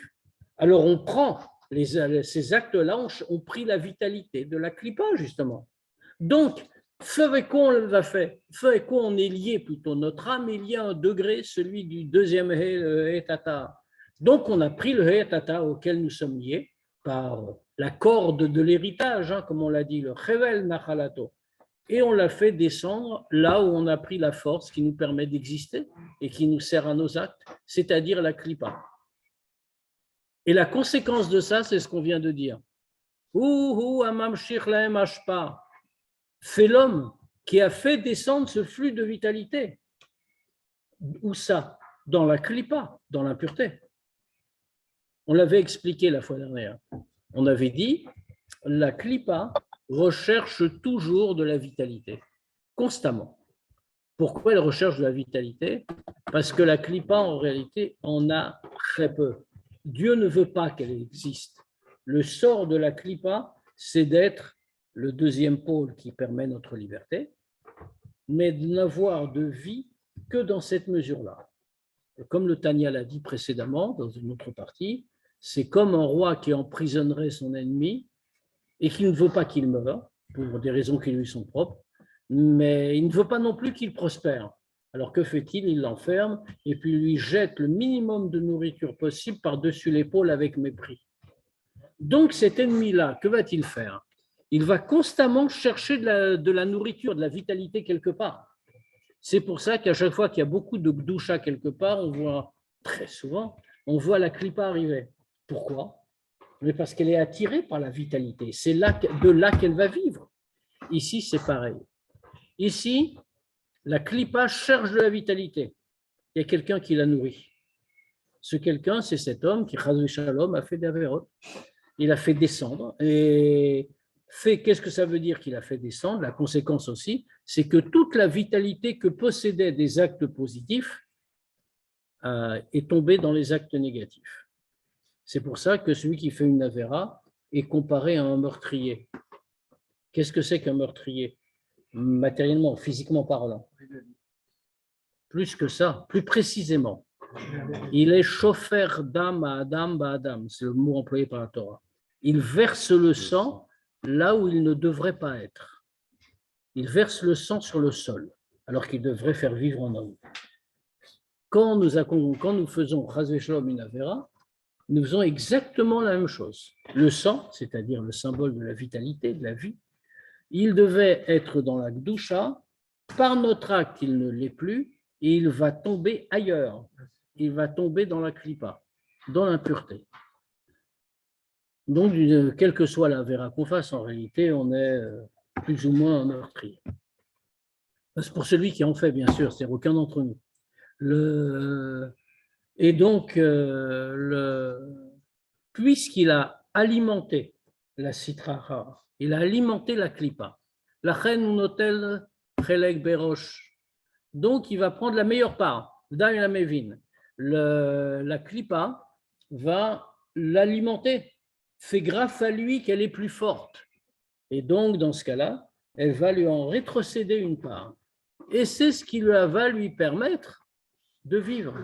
alors on prend ces actes-là, ont pris la vitalité de la klipa, justement. Donc, feu avec quoi on l'a fait? Feu avec quoi on est lié plutôt? Notre âme est liée à un degré, celui du deuxième hé, le hé tata. Donc, on a pris le hé tata auquel nous sommes liés par la corde de l'héritage, comme on l'a dit, le chevel nachalato. Et on l'a fait descendre là où on a pris la force qui nous permet d'exister et qui nous sert à nos actes, c'est-à-dire la klipa. Et la conséquence de ça, c'est ce qu'on vient de dire. C'est l'homme qui a fait descendre ce flux de vitalité. Où ça? Dans la klipa, dans l'impureté. On l'avait expliqué la fois dernière. On avait dit, la klipa recherche toujours de la vitalité, constamment. Pourquoi elle recherche de la vitalité? Parce que la klipa, en réalité, en a très peu. Dieu ne veut pas qu'elle existe. Le sort de la klipa, c'est d'être le deuxième pôle qui permet notre liberté, mais de n'avoir de vie que dans cette mesure-là. Comme le Tanya l'a dit précédemment, dans une autre partie, c'est comme un roi qui emprisonnerait son ennemi et qui ne veut pas qu'il meure, pour des raisons qui lui sont propres, mais il ne veut pas non plus qu'il prospère. Alors que fait-il? Il l'enferme et puis lui jette le minimum de nourriture possible par-dessus l'épaule avec mépris. Donc cet ennemi-là, que va-t-il faire? Il va constamment chercher de la nourriture, de la vitalité quelque part. C'est pour ça qu'à chaque fois qu'il y a beaucoup de gdusha quelque part, on voit très souvent, on voit la klipa arriver. Pourquoi? Mais parce qu'elle est attirée par la vitalité. C'est de là qu'elle va vivre. Ici, c'est pareil. Ici, la klipa cherche de la vitalité. Il y a quelqu'un qui la nourrit. Ce quelqu'un, c'est cet homme qui, chas v'shalom, a fait des avérotes. Il a fait descendre. Et qu'est-ce que ça veut dire qu'il a fait descendre? La conséquence aussi, c'est que toute la vitalité que possédaient des actes positifs est tombée dans les actes négatifs. C'est pour ça que celui qui fait une avéra est comparé à un meurtrier. Qu'est-ce que c'est qu'un meurtrier? Matériellement, physiquement parlant. Plus que ça, plus précisément. Il est chauffeur d'âme à Adam, Adam, c'est le mot employé par la Torah. Il verse le sang là où il ne devrait pas être. Il verse le sang sur le sol, alors qu'il devrait faire vivre un homme. Quand nous faisons Chas v'Shalom une avéra, nous faisons exactement la même chose. Le sang, c'est-à-dire le symbole de la vitalité, de la vie, il devait être dans la Gdusha, par notre acte, il ne l'est plus, et il va tomber ailleurs. Il va tomber dans la Klippa, dans l'impureté. Donc, quelle que soit la vera qu'on fasse, en réalité, on est plus ou moins un meurtrier. C'est pour celui qui en fait, bien sûr, c'est aucun d'entre nous. Et donc, puisqu'il a alimenté la Sitra, il a alimenté la Klippa, la reine notel Chelek Berosh, donc il va prendre la meilleure part, Daï la Mévin. La Klippa va l'alimenter. C'est grâce à lui qu'elle est plus forte. Et donc, dans ce cas-là, elle va lui en rétrocéder une part. Et c'est ce qui va lui permettre de vivre.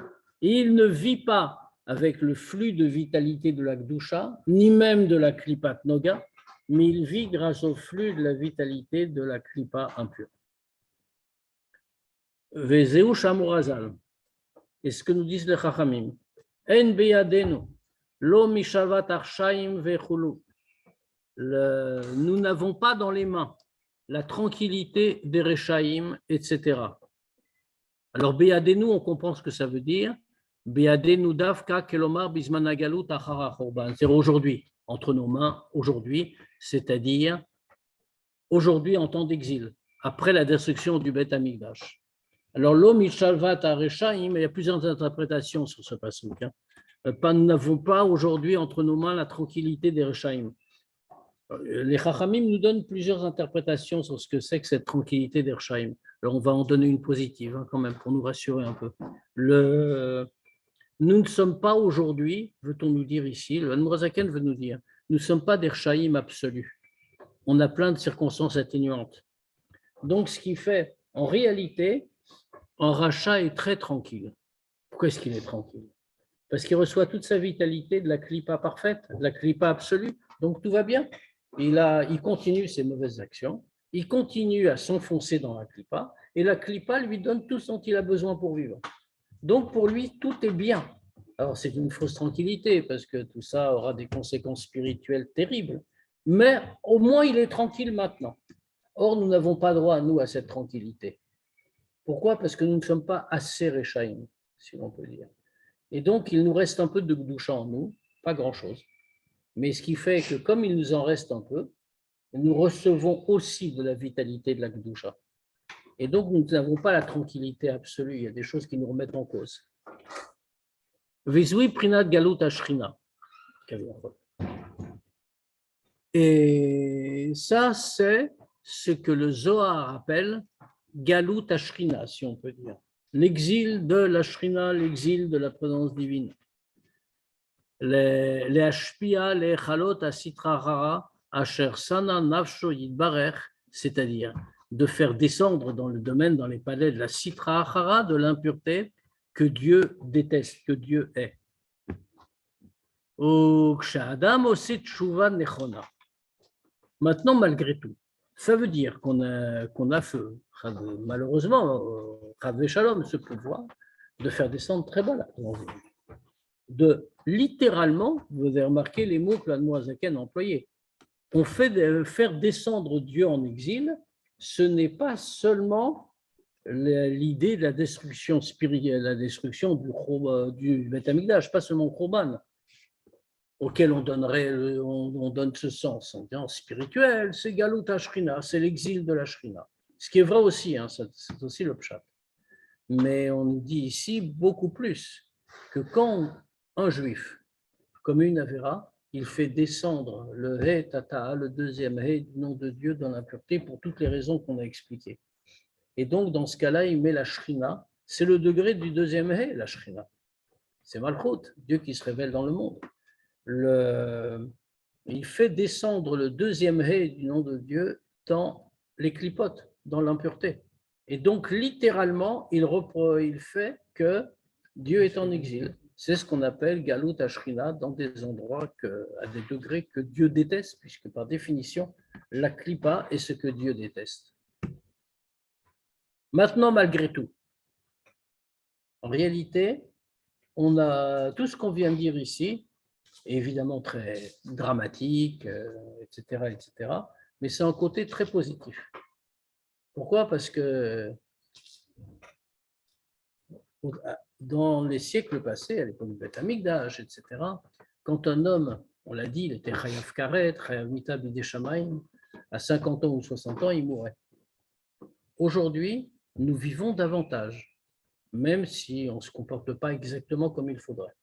Et il ne vit pas avec le flux de vitalité de la Gdusha, ni même de la Klippat Noga, mais il vit grâce au flux de la vitalité de la Klippa impure. Vezeu Shamurazal. Et ce que nous disent les Chachamim. En beyadenu, lo mishavat arshaim vechulu. Nous n'avons pas dans les mains la tranquillité des Rechaïm, etc. Alors, beyadenu, on comprend ce que ça veut dire. Beyadenu davka kelomar bismanagalut achara chorban. C'est aujourd'hui, entre nos mains, aujourd'hui, c'est-à-dire aujourd'hui en temps d'exil, après la destruction du Beth Amikdash. Alors, l'homme Ishalvat Areshaim, il y a plusieurs interprétations sur ce passage. Nous n'avons pas aujourd'hui entre nos mains la tranquillité des Rechaim. Les Chachamim nous donnent plusieurs interprétations sur ce que c'est que cette tranquillité des Rechaim. Alors, on va en donner une positive quand même pour nous rassurer un peu. Nous ne sommes pas aujourd'hui, veut-on nous dire ici, le Hanmourazaken veut nous dire, nous ne sommes pas des Rechaim absolus. On a plein de circonstances atténuantes. Donc, ce qui fait, en réalité, un rachat est très tranquille. Pourquoi est-ce qu'il est tranquille? Parce qu'il reçoit toute sa vitalité de la Klippa parfaite, de la Klippa absolue. Donc tout va bien. Il continue ses mauvaises actions, il continue à s'enfoncer dans la Klippa, et la Klippa lui donne tout ce dont il a besoin pour vivre. Donc pour lui, tout est bien. Alors c'est une fausse tranquillité, parce que tout ça aura des conséquences spirituelles terribles. Mais au moins, il est tranquille maintenant. Or, nous n'avons pas droit, nous, à cette tranquillité. Pourquoi? Parce que nous ne sommes pas assez Rechaïm, si l'on peut dire. Et donc, il nous reste un peu de Gdusha en nous, pas grand-chose. Mais ce qui fait que, comme il nous en reste un peu, nous recevons aussi de la vitalité de la Gdusha. Et donc, nous n'avons pas la tranquillité absolue. Il y a des choses qui nous remettent en cause. Vizui Prinat Galut Ashrina. Et ça, c'est ce que le Zohar appelle Galut Ashrina, si on peut dire. L'exil de la Shrina, l'exil de la présence divine. Les Ashpia, les Chalot, Asitra Rara, Asher Sana, Nafsho, Yidbarer, c'est-à-dire de faire descendre dans le domaine, dans les palais de la Sitra Rara, de l'impureté que Dieu déteste, que Dieu est. Maintenant, malgré tout, ça veut dire qu'on a fait, malheureusement, Chas v'Shalom, ce pouvoir de faire descendre très bas la présence divine. De littéralement, vous avez remarqué les mots que l'Hanmourazaken a employés. On fait faire descendre Dieu en exil, ce n'est pas seulement l'idée de la destruction spirituelle, la destruction du Beth Amikdash, pas seulement Khorban, auquel on donne ce sens en disant spirituel, c'est Galut Ashrina, c'est l'exil de la Shrina. Ce qui est vrai aussi, c'est aussi le pshat. Mais on nous dit ici beaucoup plus que quand un juif commet une avéra, il fait descendre le He Tata, le deuxième He du nom de Dieu dans l'impureté pour toutes les raisons qu'on a expliquées. Et donc dans ce cas-là, il met la Shrina, c'est le degré du deuxième He, la Shrina. C'est Malchut, Dieu qui se révèle dans le monde. il fait descendre le deuxième hé du nom de Dieu dans les clipotes, dans l'impureté. Et donc, littéralement, il fait que Dieu est en exil. C'est ce qu'on appelle Galut Ashrina, dans des endroits à des degrés que Dieu déteste, puisque par définition, la clipa est ce que Dieu déteste. Maintenant, malgré tout, en réalité, on a tout ce qu'on vient de dire ici, évidemment très dramatique, etc., etc., mais c'est un côté très positif. Pourquoi? Parce que dans les siècles passés, à l'époque du Beth Amikdash, etc., quand un homme, on l'a dit, il était Chayav Karet, Chayav Mita Bidei Shamayim, à 50 ans ou 60 ans, il mourait. Aujourd'hui, nous vivons davantage, même si on ne se comporte pas exactement comme il faudrait.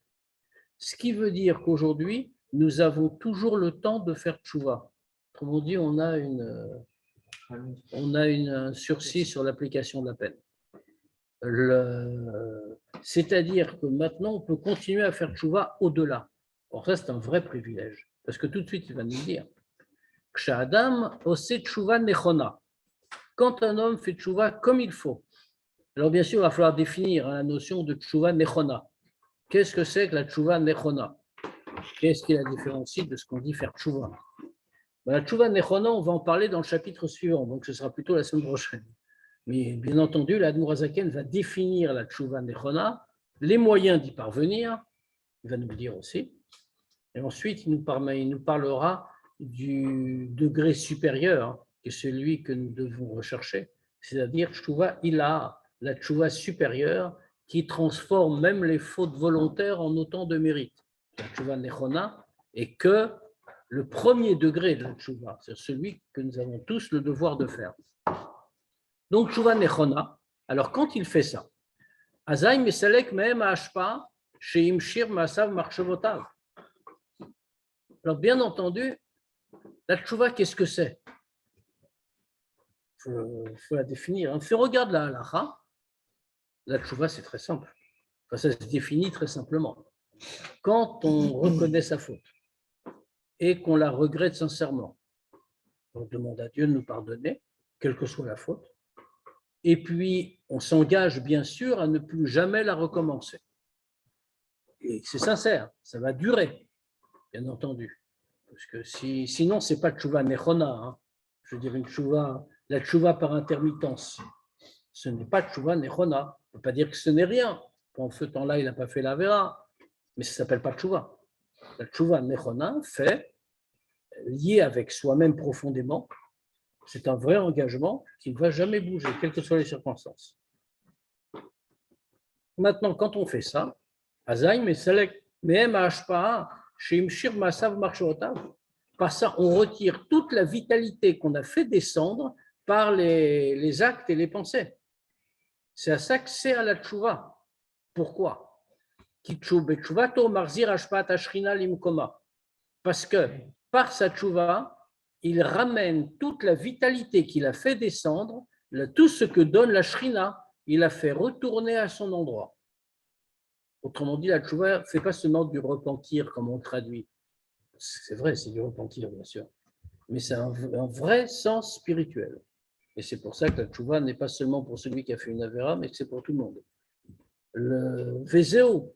Ce qui veut dire qu'aujourd'hui, nous avons toujours le temps de faire tchouva. Autrement dit, on a un sursis sur l'application de la peine. C'est-à-dire que maintenant, on peut continuer à faire tchouva au-delà. Or, ça, c'est un vrai privilège. Parce que tout de suite, il va nous dire Ksha'adam ose tchouva nechona. Quand un homme fait tchouva comme il faut. Alors, bien sûr, il va falloir définir la notion de tchouva nechona. Qu'est-ce que c'est que la tchouva nechona? Qu'est-ce qui la différencie de ce qu'on dit faire tchouva? La tchouva nechona, on va en parler dans le chapitre suivant, donc ce sera plutôt la semaine prochaine. Mais bien entendu, l'Admour HaZaken va définir la tchouva nechona, les moyens d'y parvenir, il va nous le dire aussi. Et ensuite, il nous parlera du degré supérieur, qui est celui que nous devons rechercher, c'est-à-dire tchouva ila, la tchouva supérieure, qui transforme même les fautes volontaires en autant de mérites. La tchouva nechona est que le premier degré de la tchouva, c'est celui que nous avons tous le devoir de faire. Donc, tchouva nechona, alors quand il fait ça, Azaï meselek mehem hashpa sheim shir maasav marshavotav. Alors, bien entendu, la tchouva, qu'est-ce que c'est? Il faut la définir. Si on regarde la halacha, la tchouva, c'est très simple. Enfin, ça se définit très simplement. Quand on reconnaît sa faute et qu'on la regrette sincèrement, on demande à Dieu de nous pardonner, quelle que soit la faute, et puis on s'engage bien sûr à ne plus jamais la recommencer. Et c'est sincère, ça va durer, bien entendu. Parce que sinon, ce n'est pas tchouva nechona. Hein. Je veux dire, la tchouva par intermittence. Ce n'est pas tchouva nechona. On ne peut pas dire que ce n'est rien. En ce temps-là, il n'a pas fait la vera. Mais ça ne s'appelle pas tchouva. La tchouva nechona fait, lié avec soi-même profondément, c'est un vrai engagement qui ne va jamais bouger, quelles que soient les circonstances. Maintenant, quand on fait ça, Azaï, mais Selek, Mehem Hashpa'a, Sheim Shir Masav Marchotav, par ça, on retire toute la vitalité qu'on a fait descendre par les actes et les pensées. C'est à ça que c'est à la tchouva. Pourquoi? Parce que par sa tchouva, il ramène toute la vitalité qu'il a fait descendre, tout ce que donne la shrina, il a fait retourner à son endroit. Autrement dit, la tchouva ne fait pas seulement du repentir, comme on traduit. C'est vrai, c'est du repentir, bien sûr. Mais c'est un vrai sens spirituel. Et c'est pour ça que la tchouva n'est pas seulement pour celui qui a fait une avéra, mais que c'est pour tout le monde. Le Vézéo,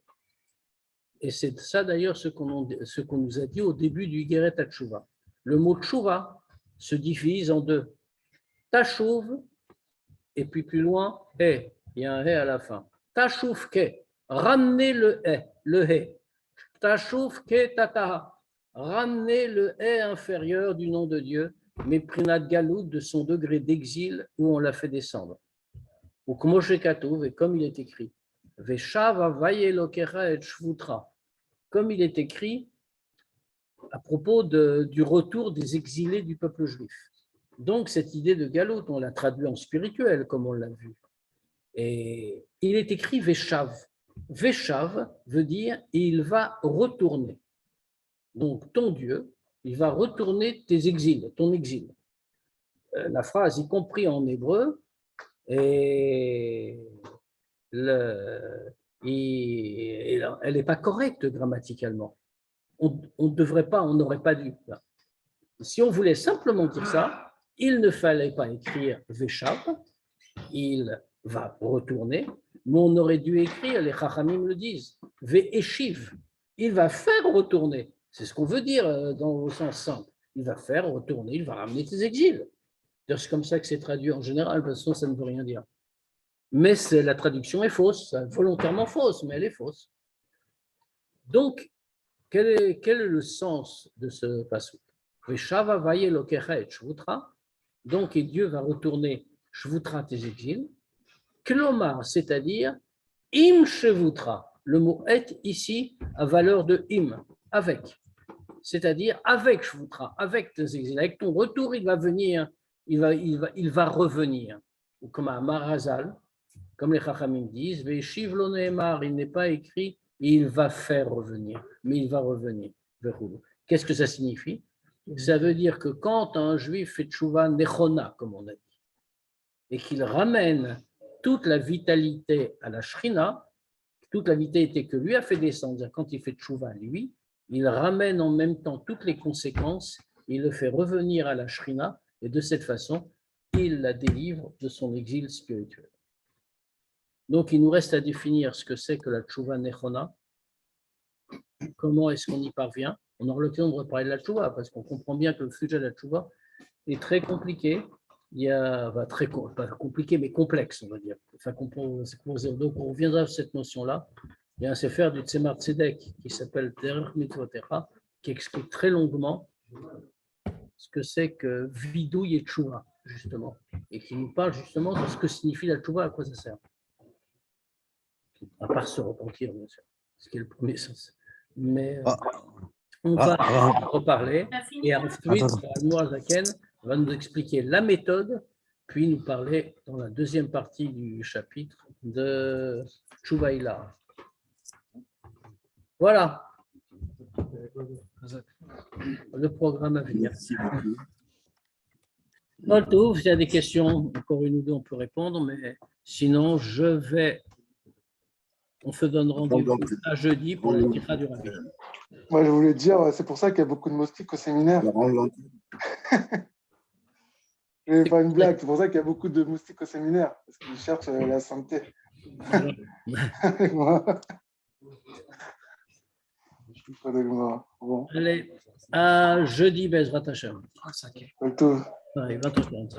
et c'est ça d'ailleurs ce qu'on nous a dit au début du Igeret HaTchouva. Le mot tchouva se divise en deux. Tachouv, et puis plus loin, hé. Il y a un hé à la fin. Tachouv ke, ramener le hé. Tachouv ke tataha, ramener le hé inférieur du nom de Dieu, mais prinat galout de son degré d'exil où on l'a fait descendre. Ou kmoshekatouv, et comme il est écrit, Veshav avaye lokecha et shvutra, comme il est écrit à propos du retour des exilés du peuple juif. Donc, cette idée de galout, on l'a traduit en spirituel, comme on l'a vu. Et il est écrit Veshav. Veshav veut dire il va retourner. Donc, ton Dieu, il va retourner tes exils, ton exil. La phrase, y compris en hébreu, et elle n'est pas correcte grammaticalement. on ne devrait pas, on n'aurait pas dû. Si on voulait simplement dire ça, il ne fallait pas écrire Veshav, il va retourner, mais on aurait dû écrire, les Chachamim le disent, Ve'eshiv, il va faire retourner. C'est ce qu'on veut dire dans le sens simple. Il va faire retourner, il va ramener tes exils. C'est comme ça que c'est traduit en général, de toute façon, ça ne veut rien dire. Mais la traduction est fausse, volontairement fausse, mais elle est fausse. Donc, quel est le sens de ce passage? Veshava vaye lokecha et shvutra. Donc, et Dieu va retourner shvutra tes exils. Klomar, c'est-à-dire im shevutra. Le mot est ici à valeur de im, avec. C'est-à-dire avec shvutra, avec tes exils. Avec ton retour, il va venir, il va revenir. Ou comme à Marazal, comme les Chachamim disent, Veshiv lo ne'emar, il n'est pas écrit, il va faire revenir, mais il va revenir. Qu'est-ce que ça signifie? Ça veut dire que quand un juif fait tchouva nechona, comme on a dit, et qu'il ramène toute la vitalité à la shrina, toute la vitalité que lui a fait descendre, quand il fait tchouva lui, il ramène en même temps toutes les conséquences, il le fait revenir à la shrina, et de cette façon, il la délivre de son exil spirituel. Donc, il nous reste à définir ce que c'est que la tchouva nechona, comment est-ce qu'on y parvient. On aura l'occasion de reparler de la tchouva, parce qu'on comprend bien que le sujet de la tchouva est très compliqué. Il y a, pas compliqué, mais complexe, on va dire. Enfin, donc, on reviendra sur cette notion-là. Il y a un sefer du Tzemar Tzedek qui s'appelle Derech Mitzvotecha, qui explique très longuement ce que c'est que vidouille et tchouva, justement, et qui nous parle justement de ce que signifie la tchouva, à quoi ça sert. À part se repentir, bien sûr, ce qui est le premier sens. Mais on va en reparler, et ensuite, Noir Zaken va nous expliquer la méthode, puis nous parler dans la deuxième partie du chapitre de Tchouvaïla. Voilà le programme à venir. Merci beaucoup. Tout, s'il y a des questions, encore une ou deux, on peut répondre, mais sinon, on se donne rendez-vous à jeudi pour la tira du Rabbi. Moi, je voulais dire, c'est pour ça qu'il y a beaucoup de moustiques au séminaire. Je vais faire une blague, c'est pour ça qu'il y a beaucoup de moustiques au séminaire, parce qu'ils cherchent la santé. Bon. Allez, à jeudi, Bezrat Hashem. Tout. Allez, 20h45.